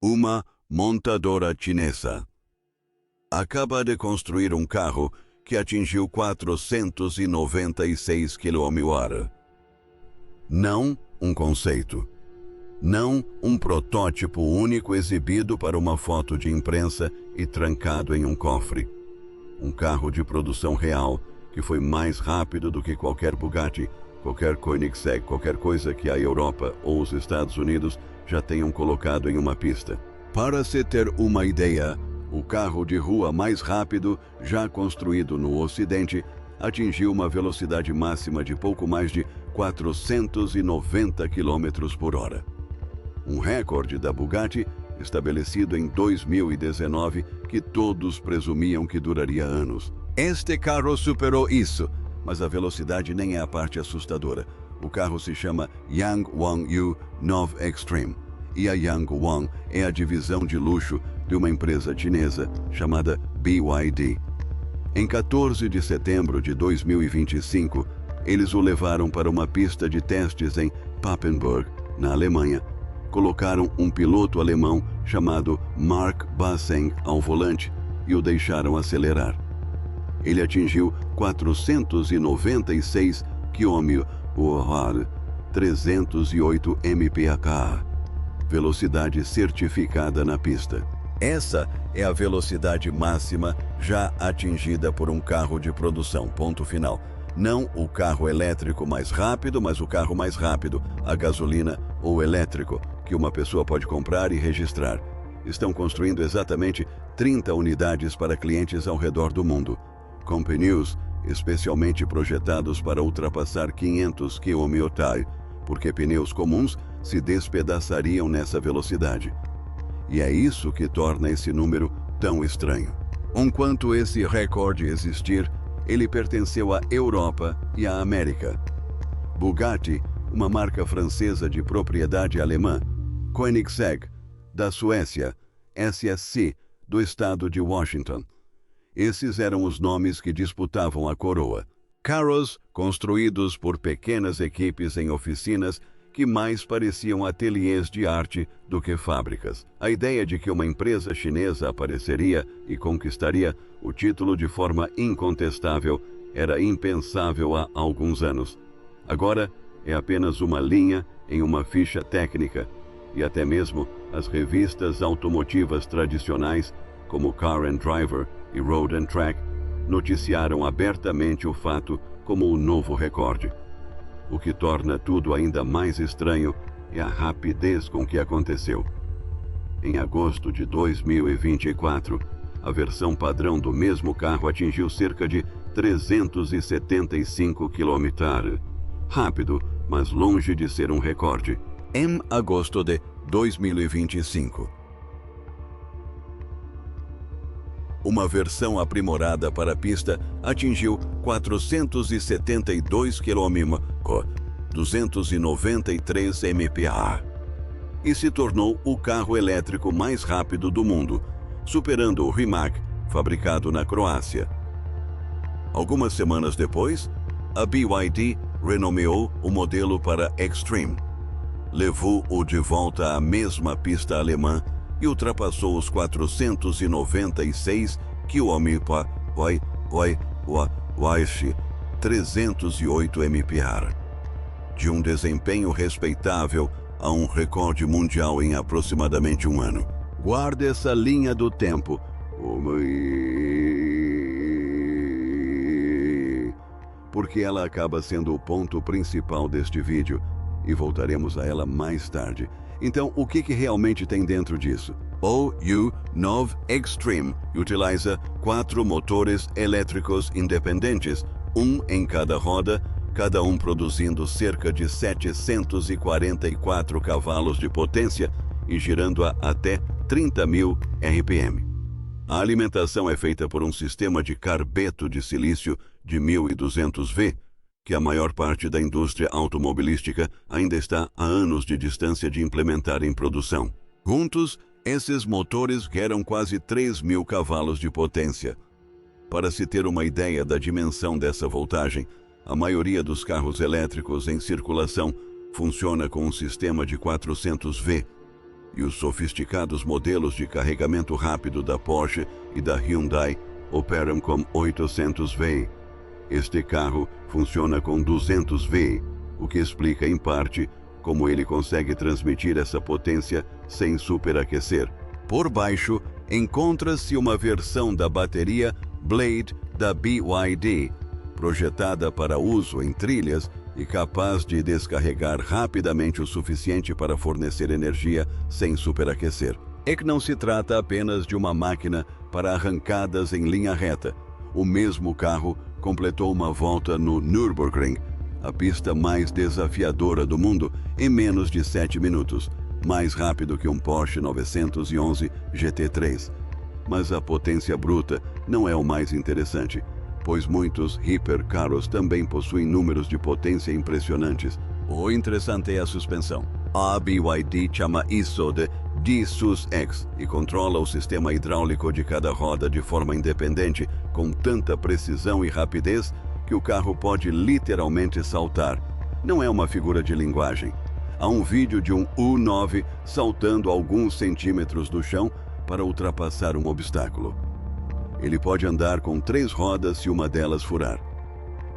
Uma montadora chinesa acaba de construir um carro que atingiu 496 km/h. Não um conceito. Não um protótipo único exibido para uma foto de imprensa e trancado em um cofre. Um carro de produção real que foi mais rápido do que qualquer Bugatti, qualquer Koenigsegg, qualquer coisa que a Europa ou os Estados Unidos já tenham colocado em uma pista. Para se ter uma ideia, o carro de rua mais rápido já construído no Ocidente atingiu uma velocidade máxima de pouco mais de 490 km/h. Um recorde da Bugatti estabelecido em 2019 que todos presumiam que duraria anos. Este carro superou isso, mas a velocidade nem é a parte assustadora. O carro se chama Yangwang 9 Extreme e a Yangwang é a divisão de luxo de uma empresa chinesa chamada BYD. Em 14 de setembro de 2025, eles o levaram para uma pista de testes em Papenburg, na Alemanha. Colocaram um piloto alemão chamado Mark Basseng ao volante e o deixaram acelerar. Ele atingiu 496 km/h, 308 mph, velocidade certificada na pista. Essa é a velocidade máxima já atingida por um carro de produção, ponto final. Não o carro elétrico mais rápido, mas o carro mais rápido, a gasolina ou elétrico, que uma pessoa pode comprar e registrar. Estão construindo exatamente 30 unidades para clientes ao redor do mundo. Com pneus especialmente projetados para ultrapassar 500 km/h, porque pneus comuns se despedaçariam nessa velocidade. E é isso que torna esse número tão estranho. Enquanto esse recorde existir, ele pertenceu à Europa e à América. Bugatti, uma marca francesa de propriedade alemã, Koenigsegg, da Suécia, SSC, do estado de Washington. Esses eram os nomes que disputavam a coroa. Carros construídos por pequenas equipes em oficinas que mais pareciam ateliês de arte do que fábricas. A ideia de que uma empresa chinesa apareceria e conquistaria o título de forma incontestável era impensável há alguns anos. Agora é apenas uma linha em uma ficha técnica, e até mesmo as revistas automotivas tradicionais, como Car and Driver e Road and Track, noticiaram abertamente o fato como o novo recorde. O que torna tudo ainda mais estranho é a rapidez com que aconteceu. Em agosto de 2024, a versão padrão do mesmo carro atingiu cerca de 375 km/h. Rápido, mas longe de ser um recorde. Em agosto de 2025. Uma versão aprimorada para a pista atingiu 472 km/h, 293 mph, e se tornou o carro elétrico mais rápido do mundo, superando o Rimac, fabricado na Croácia. Algumas semanas depois, a BYD renomeou o modelo para Extreme, levou-o de volta à mesma pista alemã e ultrapassou os 496 km/h, 308 mph. De um desempenho respeitável a um recorde mundial em aproximadamente um ano. Guarde essa linha do tempo. Porque ela acaba sendo o ponto principal deste vídeo, e voltaremos a ela mais tarde. Então, o que realmente tem dentro disso? O U9 Extreme utiliza 4 motores elétricos independentes, um em cada roda, cada um produzindo cerca de 744 cavalos de potência e girando a até 30.000 RPM. A alimentação é feita por um sistema de carbeto de silício de 1200 V, que a maior parte da indústria automobilística ainda está a anos de distância de implementar em produção. Juntos, esses motores geram quase 3.000 cavalos de potência. Para se ter uma ideia da dimensão dessa voltagem, a maioria dos carros elétricos em circulação funciona com um sistema de 400 V. e os sofisticados modelos de carregamento rápido da Porsche e da Hyundai operam com 800 V. Este carro funciona com 200 V, o que explica em parte como ele consegue transmitir essa potência sem superaquecer. Por baixo, encontra-se uma versão da bateria Blade da BYD, projetada para uso em trilhas e capaz de descarregar rapidamente o suficiente para fornecer energia sem superaquecer. É que não se trata apenas de uma máquina para arrancadas em linha reta. O mesmo carro completou uma volta no Nürburgring, a pista mais desafiadora do mundo, em menos de 7 minutos, mais rápido que um Porsche 911 GT3. Mas a potência bruta não é o mais interessante, pois muitos hipercarros também possuem números de potência impressionantes. O interessante é a suspensão. A BYD chama isso de D-Sus-X e controla o sistema hidráulico de cada roda de forma independente, com tanta precisão e rapidez que o carro pode literalmente saltar. Não é uma figura de linguagem. Há um vídeo de um U9 saltando alguns centímetros do chão para ultrapassar um obstáculo. Ele pode andar com 3 rodas se uma delas furar.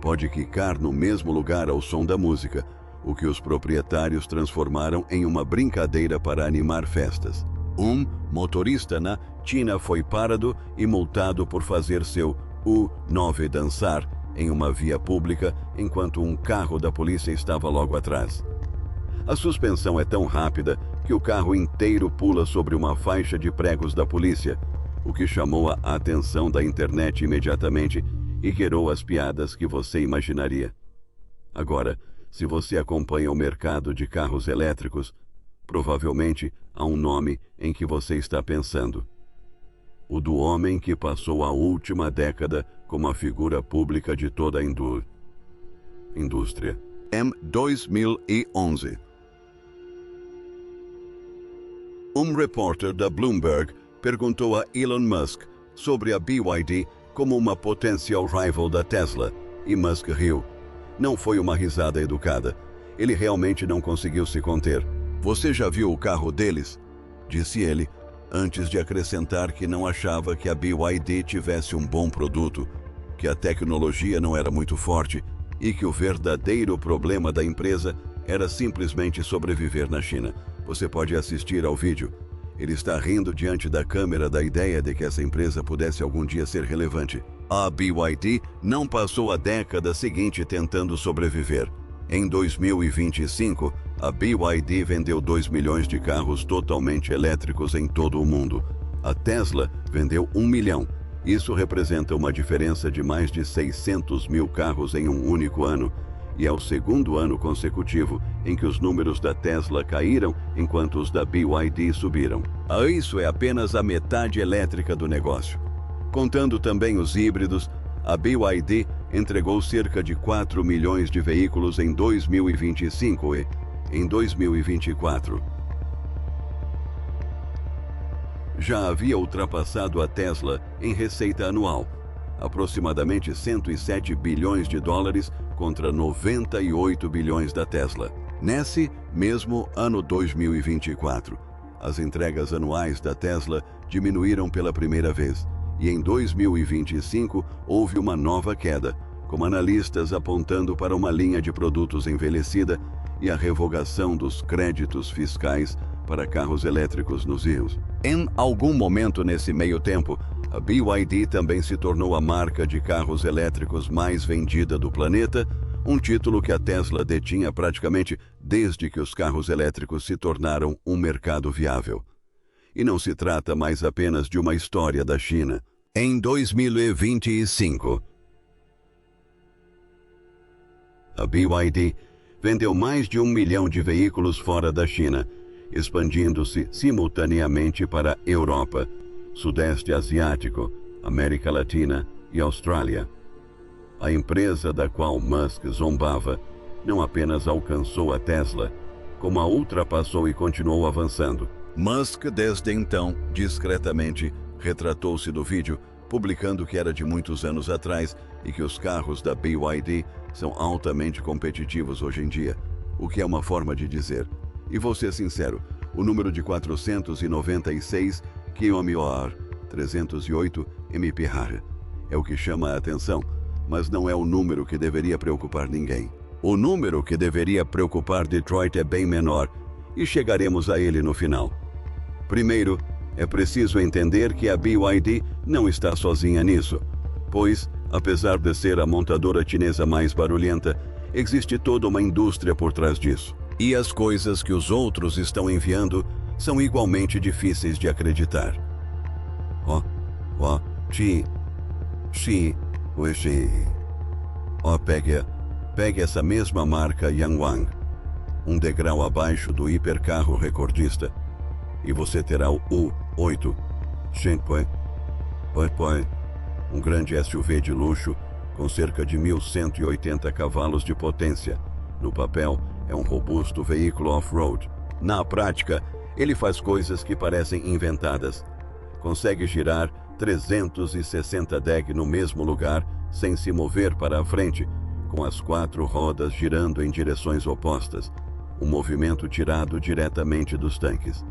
Pode quicar no mesmo lugar ao som da música, o que os proprietários transformaram em uma brincadeira para animar festas. Um motorista na China foi parado e multado por fazer seu U9 dançar em uma via pública enquanto um carro da polícia estava logo atrás. A suspensão é tão rápida que o carro inteiro pula sobre uma faixa de pregos da polícia, o que chamou a atenção da internet imediatamente e gerou as piadas que você imaginaria. Agora, se você acompanha o mercado de carros elétricos, provavelmente há um nome em que você está pensando. O do homem que passou a última década como a figura pública de toda a indústria. Em 2011, um repórter da Bloomberg perguntou a Elon Musk sobre a BYD como uma potencial rival da Tesla, e Musk riu. Não foi uma risada educada. Ele realmente não conseguiu se conter. "Você já viu o carro deles?", disse ele, antes de acrescentar que não achava que a BYD tivesse um bom produto, que a tecnologia não era muito forte e que o verdadeiro problema da empresa era simplesmente sobreviver na China. Você pode assistir ao vídeo. Ele está rindo diante da câmera da ideia de que essa empresa pudesse algum dia ser relevante. A BYD não passou a década seguinte tentando sobreviver. Em 2025, a BYD vendeu 2 milhões de carros totalmente elétricos em todo o mundo. A Tesla vendeu 1 milhão. Isso representa uma diferença de mais de 600 mil carros em um único ano, e é o segundo ano consecutivo em que os números da Tesla caíram enquanto os da BYD subiram. Isso é apenas a metade elétrica do negócio. Contando também os híbridos, a BYD entregou cerca de 4 milhões de veículos em 2025 e, em 2024, já havia ultrapassado a Tesla em receita anual, aproximadamente 107 bilhões de dólares contra 98 bilhões da Tesla. Nesse mesmo ano 2024, as entregas anuais da Tesla diminuíram pela primeira vez, e em 2025 houve uma nova queda, com analistas apontando para uma linha de produtos envelhecida e a revogação dos créditos fiscais para carros elétricos nos rios. Em algum momento nesse meio tempo, a BYD também se tornou a marca de carros elétricos mais vendida do planeta, um título que a Tesla detinha praticamente desde que os carros elétricos se tornaram um mercado viável. E não se trata mais apenas de uma história da China. Em 2025, a BYD vendeu mais de 1 milhão de veículos fora da China, expandindo-se simultaneamente para Europa, Sudeste Asiático, América Latina e Austrália. A empresa da qual Musk zombava não apenas alcançou a Tesla, como a ultrapassou e continuou avançando. Musk, desde então, discretamente, retratou-se do vídeo, publicando que era de muitos anos atrás e que os carros da BYD são altamente competitivos hoje em dia, o que é uma forma de dizer. E vou ser sincero, o número de 496 km/h, 308 mph. É o que chama a atenção, mas não é o número que deveria preocupar ninguém. O número que deveria preocupar Detroit é bem menor, e chegaremos a ele no final. Primeiro, é preciso entender que a BYD não está sozinha nisso, pois, apesar de ser a montadora chinesa mais barulhenta, existe toda uma indústria por trás disso. E as coisas que os outros estão enviando são igualmente difíceis de acreditar. Pegue essa mesma marca Yangwang, um degrau abaixo do hipercarro recordista, e você terá o U8 Shenpoi, um grande SUV de luxo com cerca de 1.180 cavalos de potência. No papel, é um robusto veículo off-road. Na prática, ele faz coisas que parecem inventadas. Consegue girar 360 deg no mesmo lugar, sem se mover para a frente, com as 4 rodas girando em direções opostas, um movimento tirado diretamente dos tanques.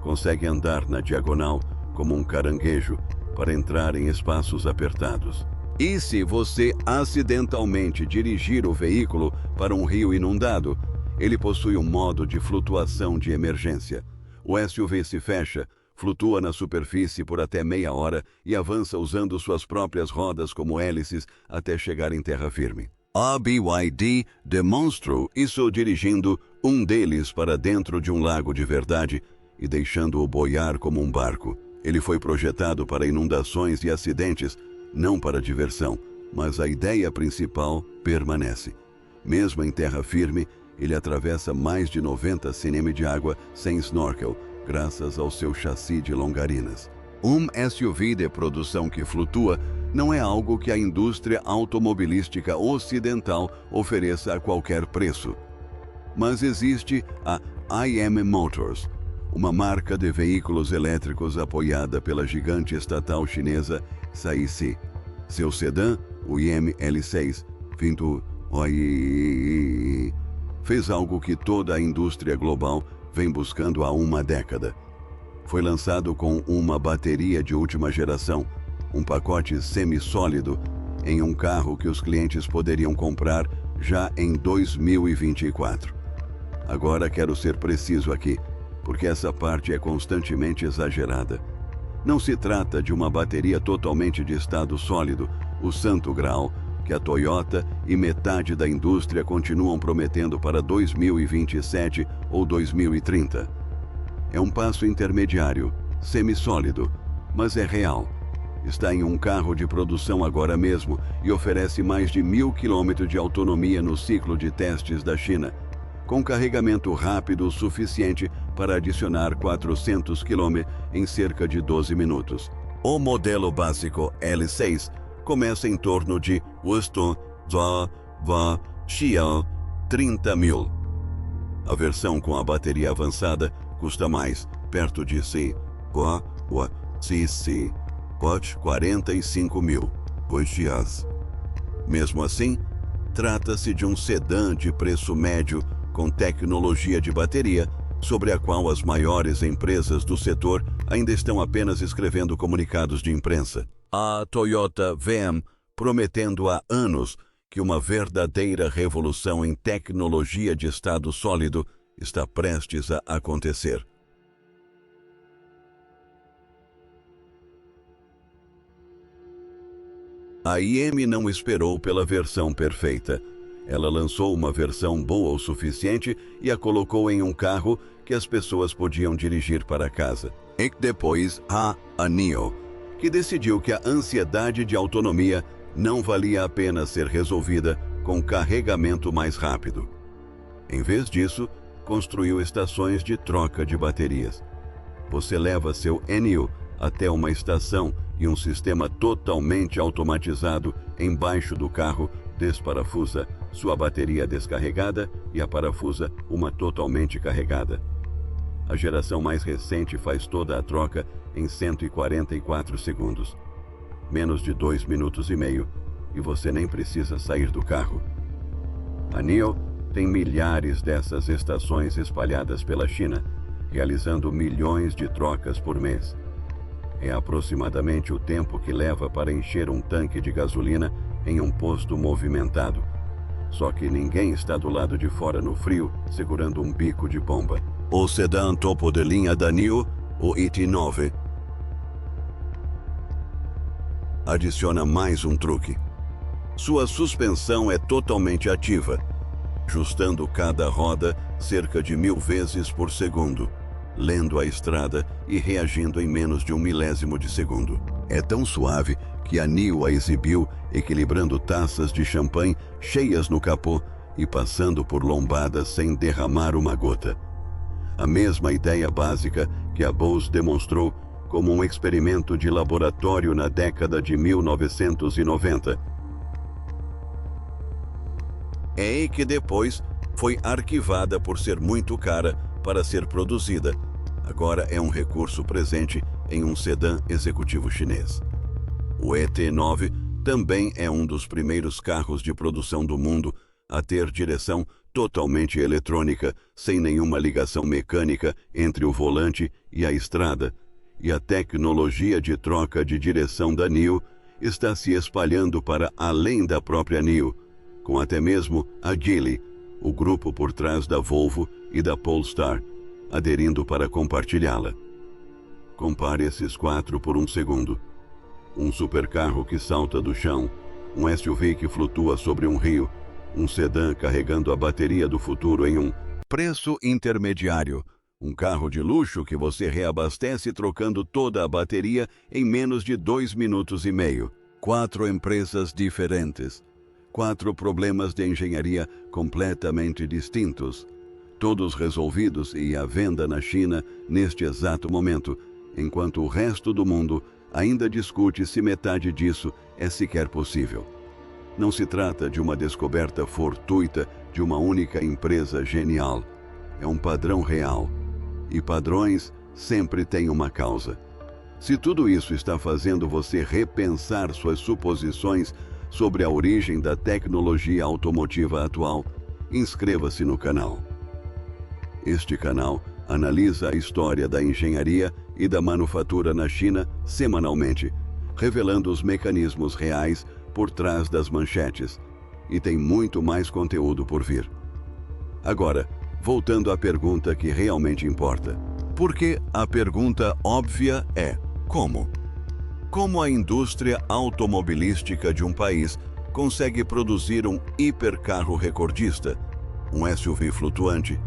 Consegue andar na diagonal como um caranguejo para entrar em espaços apertados. E se você acidentalmente dirigir o veículo para um rio inundado, ele possui um modo de flutuação de emergência. O SUV se fecha, flutua na superfície por até meia hora e avança usando suas próprias rodas como hélices até chegar em terra firme. A BYD demonstrou isso dirigindo um deles para dentro de um lago de verdade e deixando-o boiar como um barco. Ele foi projetado para inundações e acidentes, não para diversão, mas a ideia principal permanece. Mesmo em terra firme, ele atravessa mais de 90 cm de água sem snorkel, graças ao seu chassi de longarinas. Um SUV de produção que flutua não é algo que a indústria automobilística ocidental ofereça a qualquer preço. Mas existe a IM Motors, uma marca de veículos elétricos apoiada pela gigante estatal chinesa SAIC. Seu sedã, o IM L6, fez algo que toda a indústria global vem buscando há uma década. Foi lançado com uma bateria de última geração, um pacote semissólido, em um carro que os clientes poderiam comprar já em 2024. Agora quero ser preciso aqui, porque essa parte é constantemente exagerada. Não se trata de uma bateria totalmente de estado sólido, o santo graal, que a Toyota e metade da indústria continuam prometendo para 2027 ou 2030. É um passo intermediário, semissólido, mas é real. Está em um carro de produção agora mesmo e oferece mais de 1.000 km de autonomia no ciclo de testes da China, com carregamento rápido o suficiente para adicionar 400 km em cerca de 12 minutos. O modelo básico L6 começa em torno de 30 mil. A versão com a bateria avançada custa mais, perto de 45 mil. Mesmo assim, trata-se de um sedã de preço médio com tecnologia de bateria, sobre a qual as maiores empresas do setor ainda estão apenas escrevendo comunicados de imprensa. A Toyota vem prometendo há anos que uma verdadeira revolução em tecnologia de estado sólido está prestes a acontecer. A IM não esperou pela versão perfeita. Ela lançou uma versão boa o suficiente e a colocou em um carro que as pessoas podiam dirigir para casa. E depois a NIO, que decidiu que a ansiedade de autonomia não valia a pena ser resolvida com carregamento mais rápido. Em vez disso, construiu estações de troca de baterias. Você leva seu NIO até uma estação e um sistema totalmente automatizado embaixo do carro desparafusa sua bateria descarregada e a parafusa uma totalmente carregada. A geração mais recente faz toda a troca em 144 segundos. Menos de 2 minutos e meio, e você nem precisa sair do carro. A NIO tem milhares dessas estações espalhadas pela China, realizando milhões de trocas por mês. É aproximadamente o tempo que leva para encher um tanque de gasolina em um posto movimentado. Só que ninguém está do lado de fora no frio, segurando um bico de bomba. O sedã topo de linha da NIO, o ET9, adiciona mais um truque. Sua suspensão é totalmente ativa, ajustando cada roda cerca de 1000 vezes por segundo, lendo a estrada e reagindo em menos de 1 milésimo de segundo. É tão suave que a NIO a exibiu equilibrando taças de champanhe cheias no capô e passando por lombadas sem derramar uma gota. A mesma ideia básica que a Bose demonstrou como um experimento de laboratório na década de 1990. É que depois foi arquivada por ser muito cara para ser produzida. Agora é um recurso presente em um sedã executivo chinês. O ET9 também é um dos primeiros carros de produção do mundo a ter direção totalmente eletrônica, sem nenhuma ligação mecânica entre o volante e a estrada, e a tecnologia de troca de direção da NIO está se espalhando para além da própria NIO, com até mesmo a Geely, o grupo por trás da Volvo e da Polestar, aderindo para compartilhá-la. Compare esses 4 por um segundo. Um supercarro que salta do chão, um SUV que flutua sobre um rio, um sedã carregando a bateria do futuro em um preço intermediário, um carro de luxo que você reabastece trocando toda a bateria em menos de 2 minutos e meio. 4 empresas diferentes, 4 problemas de engenharia completamente distintos, todos resolvidos e à venda na China neste exato momento, enquanto o resto do mundo ainda discute se metade disso é sequer possível. Não se trata de uma descoberta fortuita de uma única empresa genial. É um padrão real. E padrões sempre têm uma causa. Se tudo isso está fazendo você repensar suas suposições sobre a origem da tecnologia automotiva atual, inscreva-se no canal. Este canal analisa a história da engenharia e da manufatura na China semanalmente, revelando os mecanismos reais por trás das manchetes, e tem muito mais conteúdo por vir. Agora, voltando à pergunta que realmente importa. Porque a pergunta óbvia é: como? Como a indústria automobilística de um país consegue produzir um hipercarro recordista, um SUV flutuante,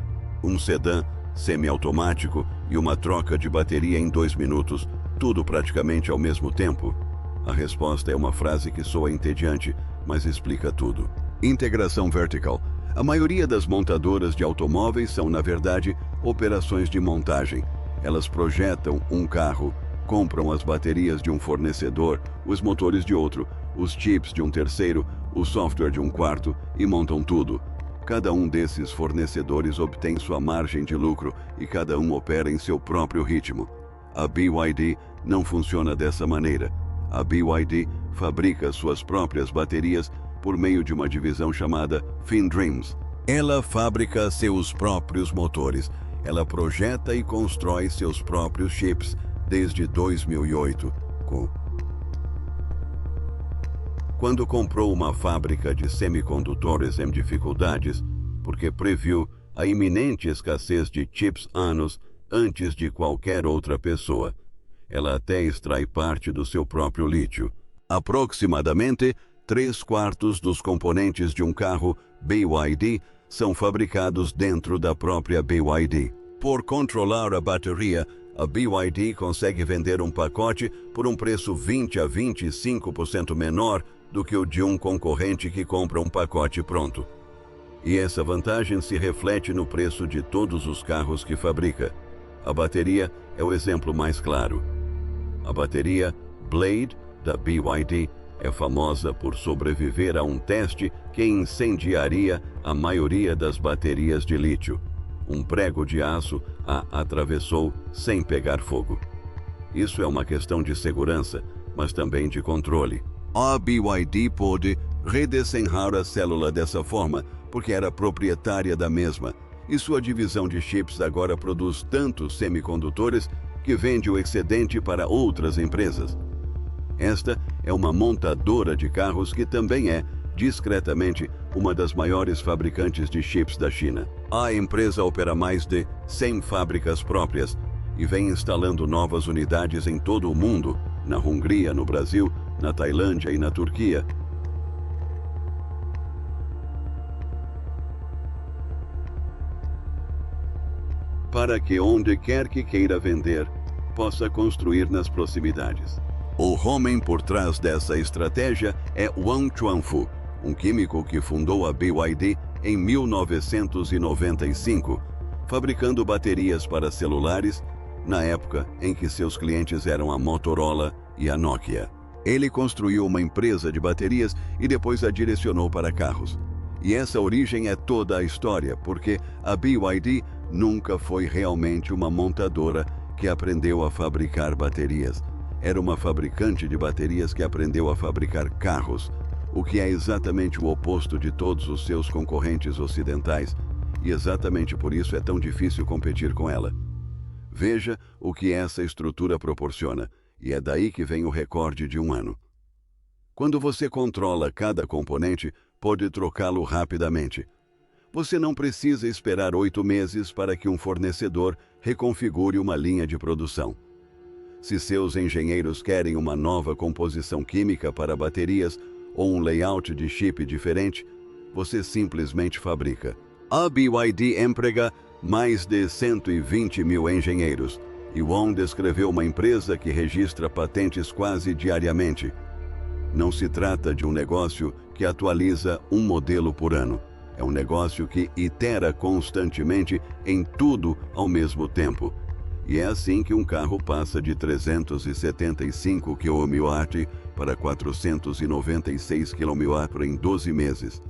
um sedã semiautomático e uma troca de bateria em 2 minutos, tudo praticamente ao mesmo tempo? A resposta é uma frase que soa entediante, mas explica tudo. Integração vertical. A maioria das montadoras de automóveis são, na verdade, operações de montagem. Elas projetam um carro, compram as baterias de um fornecedor, os motores de outro, os chips de um terceiro, o software de um quarto e montam tudo. Cada um desses fornecedores obtém sua margem de lucro e cada um opera em seu próprio ritmo. A BYD não funciona dessa maneira. A BYD fabrica suas próprias baterias por meio de uma divisão chamada FinDreams. Ela fabrica seus próprios motores. Ela projeta e constrói seus próprios chips desde 2008. Quando comprou uma fábrica de semicondutores em dificuldades, porque previu a iminente escassez de chips anos antes de qualquer outra pessoa. Ela até extrai parte do seu próprio lítio. Aproximadamente 3/4 dos componentes de um carro BYD são fabricados dentro da própria BYD. Por controlar a bateria, a BYD consegue vender um pacote por um preço 20 a 25% menor do que o de um concorrente que compra um pacote pronto. E essa vantagem se reflete no preço de todos os carros que fabrica. A bateria é o exemplo mais claro. A bateria Blade da BYD é famosa por sobreviver a um teste que incendiaria a maioria das baterias de lítio. Um prego de aço a atravessou sem pegar fogo. Isso é uma questão de segurança, mas também de controle. A BYD pôde redesenhar a célula dessa forma porque era proprietária da mesma e sua divisão de chips agora produz tantos semicondutores que vende o excedente para outras empresas. Esta é uma montadora de carros que também é, discretamente, uma das maiores fabricantes de chips da China. A empresa opera mais de 100 fábricas próprias e vem instalando novas unidades em todo o mundo, na Hungria, no Brasil, na Tailândia e na Turquia. Para que onde quer que queira vender, possa construir nas proximidades. O homem por trás dessa estratégia é Wang Chuanfu, um químico que fundou a BYD em 1995, fabricando baterias para celulares, na época em que seus clientes eram a Motorola e a Nokia. Ele construiu uma empresa de baterias e depois a direcionou para carros. E essa origem é toda a história, porque a BYD nunca foi realmente uma montadora que aprendeu a fabricar baterias. Era uma fabricante de baterias que aprendeu a fabricar carros, o que é exatamente o oposto de todos os seus concorrentes ocidentais, e exatamente por isso é tão difícil competir com ela. Veja o que essa estrutura proporciona, e é daí que vem o recorde de um ano. Quando você controla cada componente, pode trocá-lo rapidamente. Você não precisa esperar 8 meses para que um fornecedor reconfigure uma linha de produção. Se seus engenheiros querem uma nova composição química para baterias ou um layout de chip diferente, você simplesmente fabrica. A BYD emprega mais de 120 mil engenheiros, e Wang descreveu uma empresa que registra patentes quase diariamente. Não se trata de um negócio que atualiza um modelo por ano. É um negócio que itera constantemente em tudo ao mesmo tempo. E é assim que um carro passa de 375 km/h para 496 km/h em 12 meses.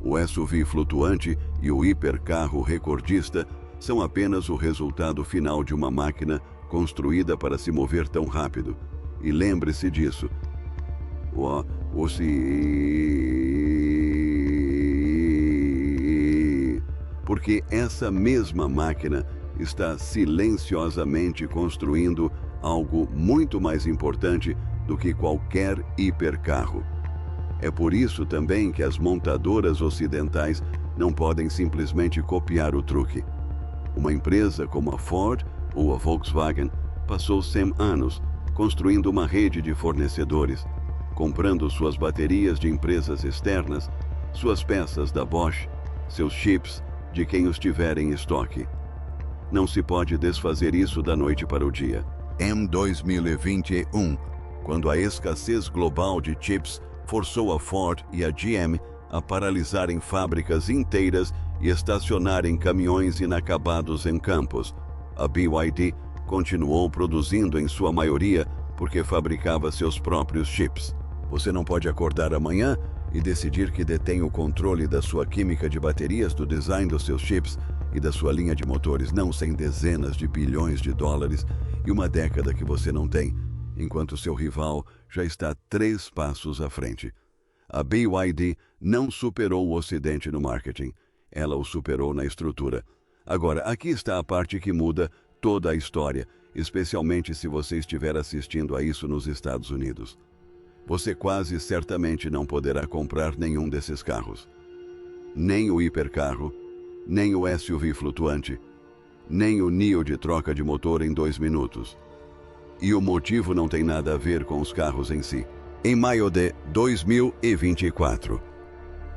O SUV flutuante e o hipercarro recordista são apenas o resultado final de uma máquina construída para se mover tão rápido. E lembre-se disso. Porque essa mesma máquina está silenciosamente construindo algo muito mais importante do que qualquer hipercarro. É por isso também que as montadoras ocidentais não podem simplesmente copiar o truque. Uma empresa como a Ford ou a Volkswagen passou 100 anos construindo uma rede de fornecedores, comprando suas baterias de empresas externas, suas peças da Bosch, seus chips de quem os tiver em estoque. Não se pode desfazer isso da noite para o dia. Em 2021, quando a escassez global de chips forçou a Ford e a GM a paralisarem fábricas inteiras e estacionarem caminhões inacabados em campos, a BYD continuou produzindo em sua maioria porque fabricava seus próprios chips. Você não pode acordar amanhã e decidir que detém o controle da sua química de baterias, do design dos seus chips e da sua linha de motores, não sem dezenas de bilhões de dólares e uma década que você não tem, enquanto seu rival já está 3 passos à frente. A BYD não superou o Ocidente no marketing, ela o superou na estrutura. Agora, aqui está a parte que muda toda a história, especialmente se você estiver assistindo a isso nos Estados Unidos. Você quase certamente não poderá comprar nenhum desses carros. Nem o hipercarro, nem o SUV flutuante, nem o NIO de troca de motor em 2 minutos. E o motivo não tem nada a ver com os carros em si. Em maio de 2024,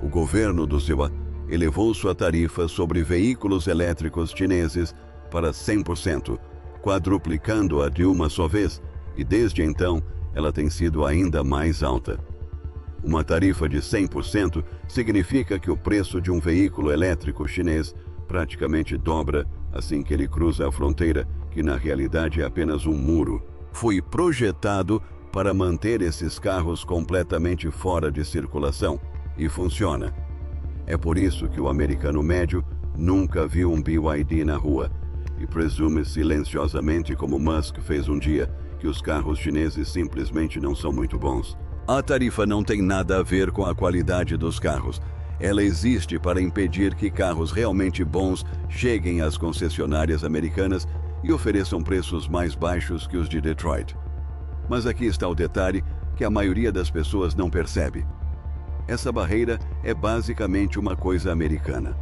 o governo do ZEUA elevou sua tarifa sobre veículos elétricos chineses para 100%, quadruplicando-a de uma só vez, e desde então ela tem sido ainda mais alta. Uma tarifa de 100% significa que o preço de um veículo elétrico chinês praticamente dobra assim que ele cruza a fronteira, que na realidade é apenas um muro. Foi projetado para manter esses carros completamente fora de circulação, e funciona. É por isso que o americano médio nunca viu um BYD na rua, e presume silenciosamente, como Musk fez um dia, que os carros chineses simplesmente não são muito bons. A tarifa não tem nada a ver com a qualidade dos carros. Ela existe para impedir que carros realmente bons cheguem às concessionárias americanas e ofereçam preços mais baixos que os de Detroit. Mas aqui está o detalhe que a maioria das pessoas não percebe. Essa barreira é basicamente uma coisa americana.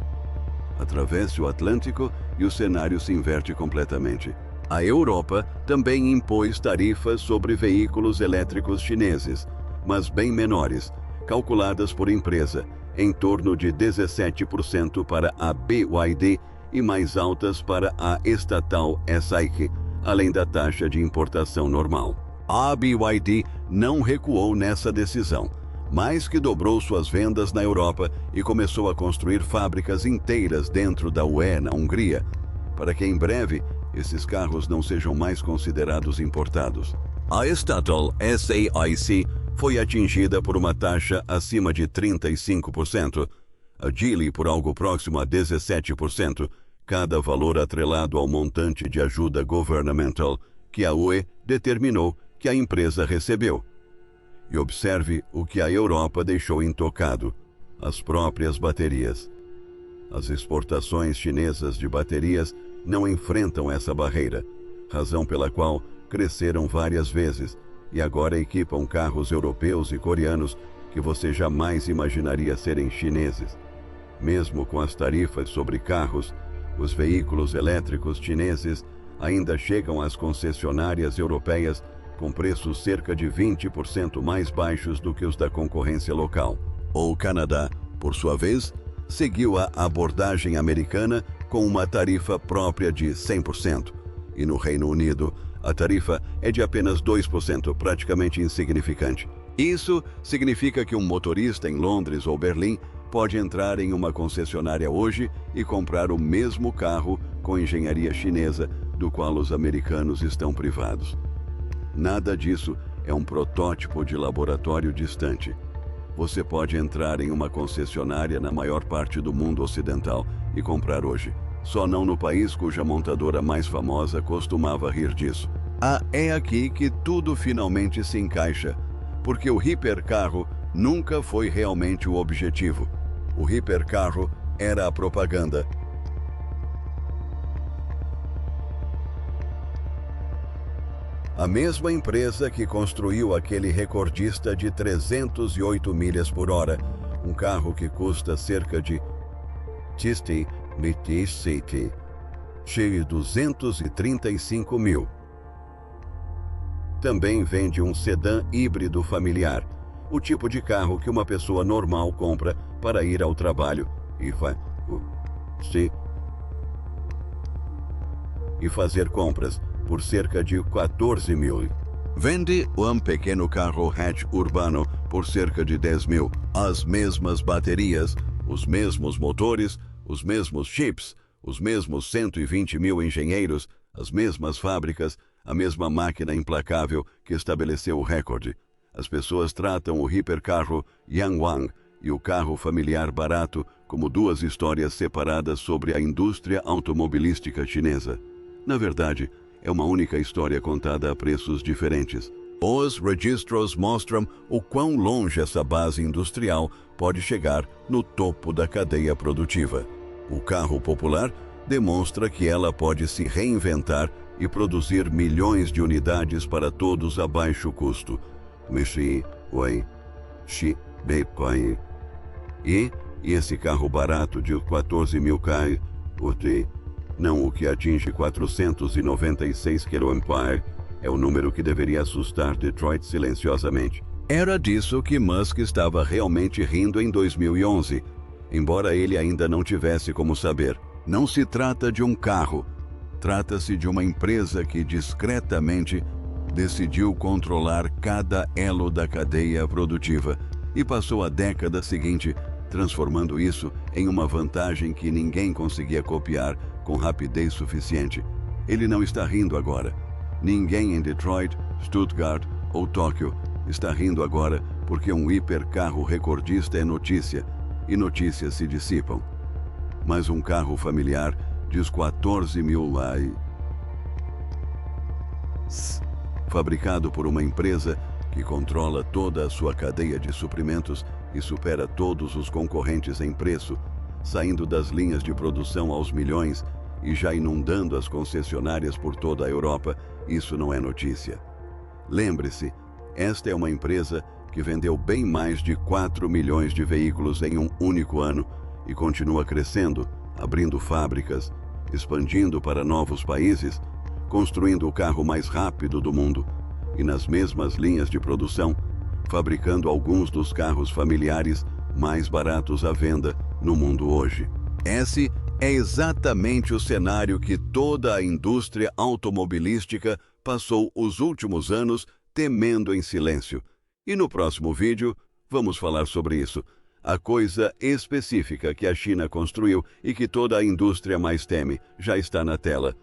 Atravesse o Atlântico e o cenário se inverte completamente. A Europa também impôs tarifas sobre veículos elétricos chineses, mas bem menores, calculadas por empresa, em torno de 17% para a BYD e mais altas para a estatal SAIC, além da taxa de importação normal. A BYD não recuou nessa decisão, mais que dobrou suas vendas na Europa e começou a construir fábricas inteiras dentro da UE na Hungria, para que em breve esses carros não sejam mais considerados importados. A estatal SAIC foi atingida por uma taxa acima de 35%, a Geely por algo próximo a 17%, cada valor atrelado ao montante de ajuda governamental que a UE determinou que a empresa recebeu. E observe o que a Europa deixou intocado: as próprias baterias. As exportações chinesas de baterias não enfrentam essa barreira, razão pela qual cresceram várias vezes e agora equipam carros europeus e coreanos que você jamais imaginaria serem chineses. Mesmo com as tarifas sobre carros, os veículos elétricos chineses ainda chegam às concessionárias europeias com preços cerca de 20% mais baixos do que os da concorrência local. O Canadá, por sua vez, seguiu a abordagem americana com uma tarifa própria de 100%. E no Reino Unido, a tarifa é de apenas 2%, praticamente insignificante. Isso significa que um motorista em Londres ou Berlim pode entrar em uma concessionária hoje e comprar o mesmo carro com engenharia chinesa, do qual os americanos estão privados. Nada disso é um protótipo de laboratório distante. Você pode entrar em uma concessionária na maior parte do mundo ocidental e comprar hoje. Só não no país cuja montadora mais famosa costumava rir disso. É aqui que tudo finalmente se encaixa, porque o hipercarro nunca foi realmente o objetivo. O hipercarro era a propaganda. A mesma empresa que construiu aquele recordista de 308 milhas por hora, um carro que custa cerca de 235 mil. Também vende um sedã híbrido familiar, o tipo de carro que uma pessoa normal compra para ir ao trabalho e fazer compras por cerca de 14 mil. Vende um pequeno carro hatch urbano por cerca de 10 mil. As mesmas baterias, os mesmos motores, os mesmos chips, os mesmos 120 mil engenheiros, as mesmas fábricas, a mesma máquina implacável que estabeleceu o recorde. As pessoas tratam o hipercarro Yangwang e o carro familiar barato como duas histórias separadas sobre a indústria automobilística chinesa. Na verdade, é uma única história contada a preços diferentes. Os registros mostram o quão longe essa base industrial pode chegar no topo da cadeia produtiva. O carro popular demonstra que ela pode se reinventar e produzir milhões de unidades para todos a baixo custo. E esse carro barato de 14 mil não o que atinge 496 km/h, é o número que deveria assustar Detroit silenciosamente. Era disso que Musk estava realmente rindo em 2011, embora ele ainda não tivesse como saber. Não se trata de um carro, trata-se de uma empresa que discretamente decidiu controlar cada elo da cadeia produtiva e passou a década seguinte transformando isso em uma vantagem que ninguém conseguia copiar com rapidez suficiente. Ele não está rindo agora. Ninguém em Detroit, Stuttgart ou Tóquio está rindo agora porque um hipercarro recordista é notícia, e notícias se dissipam. Mas um carro familiar diz 14 mil fabricado por uma empresa que controla toda a sua cadeia de suprimentos e supera todos os concorrentes em preço, saindo das linhas de produção aos milhões e já inundando as concessionárias por toda a Europa, isso não é notícia. Lembre-se, esta é uma empresa que vendeu bem mais de 4 milhões de veículos em um único ano e continua crescendo, abrindo fábricas, expandindo para novos países, construindo o carro mais rápido do mundo e nas mesmas linhas de produção, fabricando alguns dos carros familiares mais baratos à venda no mundo hoje. Esse é exatamente o cenário que toda a indústria automobilística passou os últimos anos temendo em silêncio. E no próximo vídeo, vamos falar sobre isso. A coisa específica que a China construiu e que toda a indústria mais teme já está na tela.